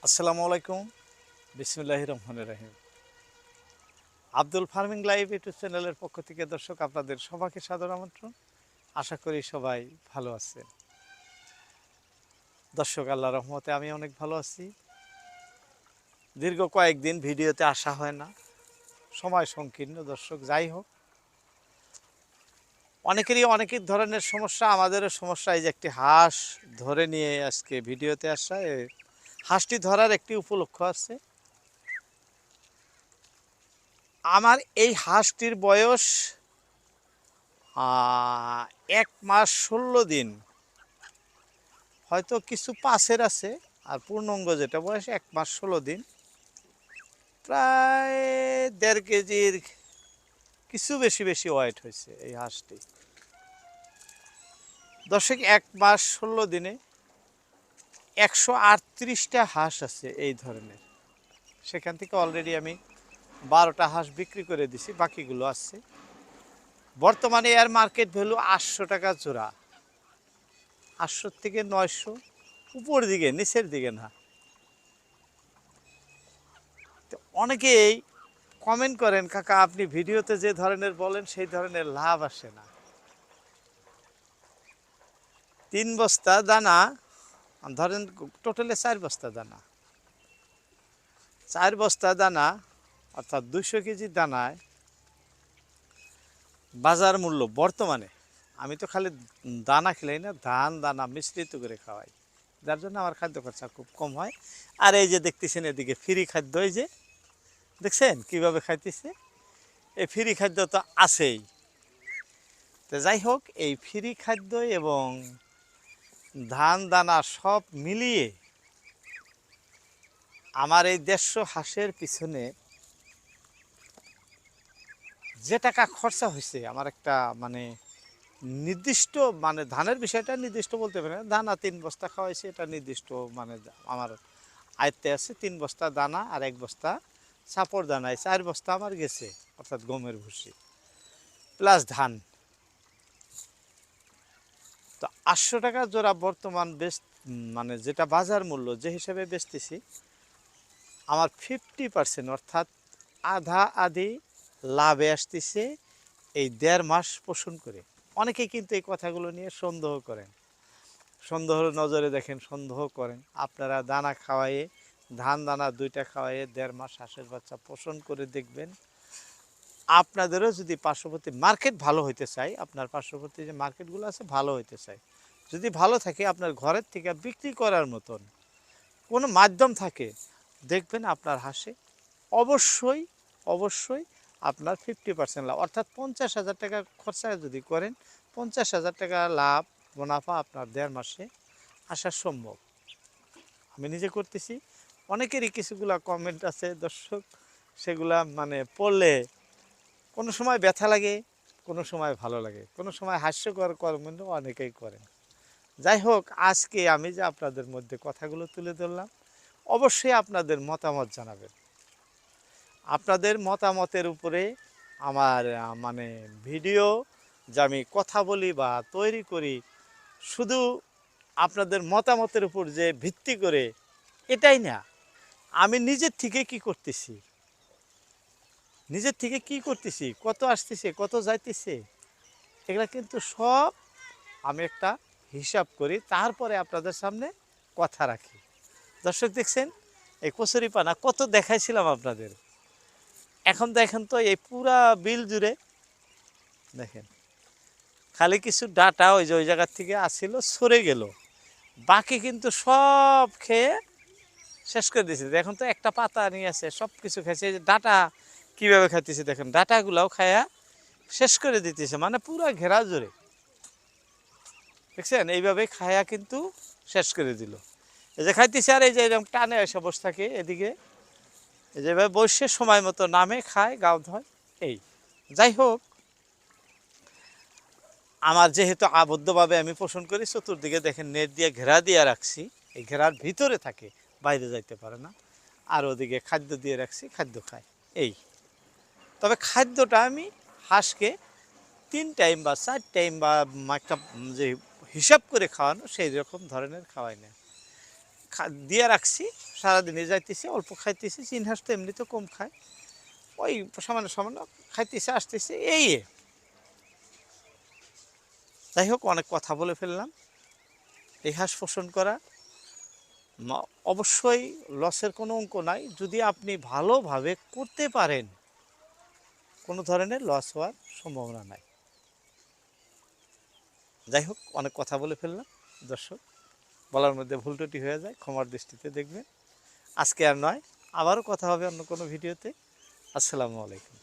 আসসালামু আলাইকুম। বিসমিল্লাহির রহমানির রহিম। আব্দুল ফার্মিং লাইভ ইউটিউব চ্যানেলের পক্ষ থেকে দর্শক আপনাদের সবাইকে সাদর আমন্ত্রণ। আশা করি সবাই ভালো আছেন। দর্শক, আল্লাহর রহমতে আমি অনেক ভালো আছি। দীর্ঘ কয়েকদিন ভিডিওতে আসা হয় না, সময় সংকীর্ণ। দর্শক, যাই হোক, অনেকেরই অনেক ধরনের সমস্যা, আমাদেরও সমস্যা। এই যে একটি হাঁস ধরে নিয়ে আজকে ভিডিওতে আসা, হাঁসটি ধরার একটি উপলক্ষ আছে। আমার এই হাঁসটির বয়স 1 মাস 16 দিন, হয়তো কিছু পাশের আছে। আর পূর্ণাঙ্গ যেটা বয়স 1 মাস 16 দিন, প্রায় 1.5 কেজির কিছু বেশি বেশি ওয়েট হয়েছে এই হাঁসটি। দর্শক, 1 মাস 16 দিনে 138টা হাঁস আছে এই ধরনের। সেখান থেকে অলরেডি আমি 12টা হাঁস বিক্রি করে দিছি, বাকিগুলো আছে। বর্তমানে এর মার্কেট ভ্যালু 800 টাকা জোড়া। 800 থেকে 900, উপর দিকে, নিচের দিকে না। তো অনেকেই কমেন্ট করেন, কাকা আপনি ভিডিওতে যে ধরনের বলেন সেই ধরনের লাভ আসে না। 3 বস্তা দানা, ধরেন টোটালে 4 বস্তা দানা, 4 বস্তা দানা অর্থাৎ 200 কেজি দানায় বাজার মূল্য বর্তমানে, আমি তো খালি দানা খেলাই না, ধান দানা মিশ্রিত করে খাওয়াই, যার জন্য আমার খাদ্য খরচা খুব কম হয়। আর এই যে দেখতেছেন এদিকে ফ্রি খাদ্য, এই যে দেখছেন কিভাবে খাইতেছে, এই ফ্রি খাদ্য তো আছেই। তো যাই হোক, এই ফ্রি খাদ্য এবং ধান দানা সব মিলিয়ে আমার এই 150 হাঁসের পিছনে যে টাকা খরচা হয়েছে, আমার একটা মানে নির্দিষ্ট, মানে ধানের বিষয়টা নির্দিষ্ট বলতে পারি না, দানা 3 বস্তা খাওয়াইছে, এটা নির্দিষ্ট, মানে আমার আয়ত্তে আছে। 3 বস্তা দানা আর 1 বস্তা সাপড় দানায় 4 বস্তা আমার গেছে, অর্থাৎ গমের ভুসি প্লাস ধান। তো 800 টাকা জোড়া বর্তমান মানে যেটা বাজার মূল্য যে হিসেবে বেচতেছি, আমার 50% অর্থাৎ আধা আধি লাভে আসতেছে এই 1.5 মাস পোষণ করে। অনেকেই কিন্তু এই কথাগুলো নিয়ে সন্দেহ করেন, সন্দেহ নজরে দেখেন, সন্দেহ করেন। আপনারা দানা খাওয়াইয়ে, ধান দানা 2টা খাওয়াইয়ে 1.5 মাস হাঁসের বাচ্চা পোষণ করে দেখবেন। আপনাদেরও যদি পার্শ্ববর্তী মার্কেট ভালো হইতে চাই, আপনার পার্শ্ববর্তী যে মার্কেটগুলো আছে ভালো হইতে চাই, যদি ভালো থাকে, আপনার ঘরের থেকে বিক্রি করার মতন কোনো মাধ্যম থাকে, দেখবেন আপনার হাঁসে অবশ্যই অবশ্যই আপনার 50% লাভ, অর্থাৎ 50,000 টাকা খরচা যদি করেন, 50,000 টাকা লাভ মুনাফা আপনার 1.5 মাসে আসা সম্ভব। আমি নিজে করতেছি। অনেকেরই কিছুগুলা কমেন্ট আছে দর্শক, সেগুলা মানে পড়লে কোনো সময় ব্যথা লাগে, কোনো সময় ভালো লাগে, কোনো সময় হাস্যকর কমেন্টও অনেকেই করেন। যাই হোক, আজকে আমি যে আপনাদের মধ্যে কথাগুলো তুলে ধরলাম, অবশ্যই আপনাদের মতামত জানাবেন। আপনাদের মতামতের উপরে আমার মানে ভিডিও যে আমি কথা বলি বা তৈরি করি, শুধু আপনাদের মতামতের উপর যে ভিত্তি করে এটাই না, আমি নিজের থেকে কি করতেছি, নিজের থেকে কি করতেছি, কত আসতেছে কত যাইতেছে, এগুলা কিন্তু সব আমি একটা হিসাব করি, তারপরে আপনাদের সামনে কথা রাখি। দর্শক, দেখছেন এই কচুরিপানা কত দেখাইছিলাম আপনাদের, এখন দেখেন তো এই পুরা বিল জুড়ে দেখেন খালি কিছু ডাটা ওই যে ওই জায়গার থেকে আসছিল, সরে গেল, বাকি কিন্তু সব খেয়ে শেষ করে দিয়েছে। এখন তো একটা পাতা নিয়ে আছে, সব কিছু খাইছে। এই যে ডাটা কীভাবে খাইতেছে দেখেন, ডাটাগুলাও খায়া শেষ করে দিতেছে, মানে পুরো ঘেরা জুড়ে দেখছেন, এইভাবে খায়া কিন্তু শেষ করে দিল। এই যে খাইতেছে, আর এই যে এরকম টানে এসে বসে থাকে এদিকে, এই যেভাবে বসে সময় মতো নামে খায়, গাও ধয়। এই যাই হোক, আমার যেহেতু আবদ্ধভাবে আমি পোষণ করি, চতুর্দিকে দেখেন নেট দিয়ে ঘেরা দিয়ে রাখছি, এই ঘেরার ভিতরে থাকে, বাইরে যাইতে পারে না। আর ওদিকে খাদ্য দিয়ে রাখছি, খাদ্য খায়। এই তবে খাদ্যটা আমি হাঁসকে 3 টাইম বা 4 টাইম বা একটা যে হিসাব করে খাওয়ানো, সেই রকম ধরনের খাওয়াই না। দিয়ে রাখছি, সারাদিনে যাইতেছি, অল্প খাইতেছি। চীন হাঁস তো এমনিতেও কম খায়, ওই সামান্য সামান্য খাইতেছে আসতেছে এই। যাই হোক, অনেক কথা বলে ফেললাম। এই হাঁস পোষণ করা অবশ্যই লসের কোনো অঙ্ক নাই, যদি আপনি ভালোভাবে করতে পারেন কোনো ধরনের লস হওয়ার সম্ভাবনা নাই। যাই হোক, অনেক কথা বলে ফেললাম দর্শক, বলার মধ্যে ভুল ত্রুটি হয়ে যায়, ক্ষমার দৃষ্টিতে দেখবেন। আজকে আর নয়, আবারও কথা হবে অন্য কোনো ভিডিওতে। আসসালামু আলাইকুম।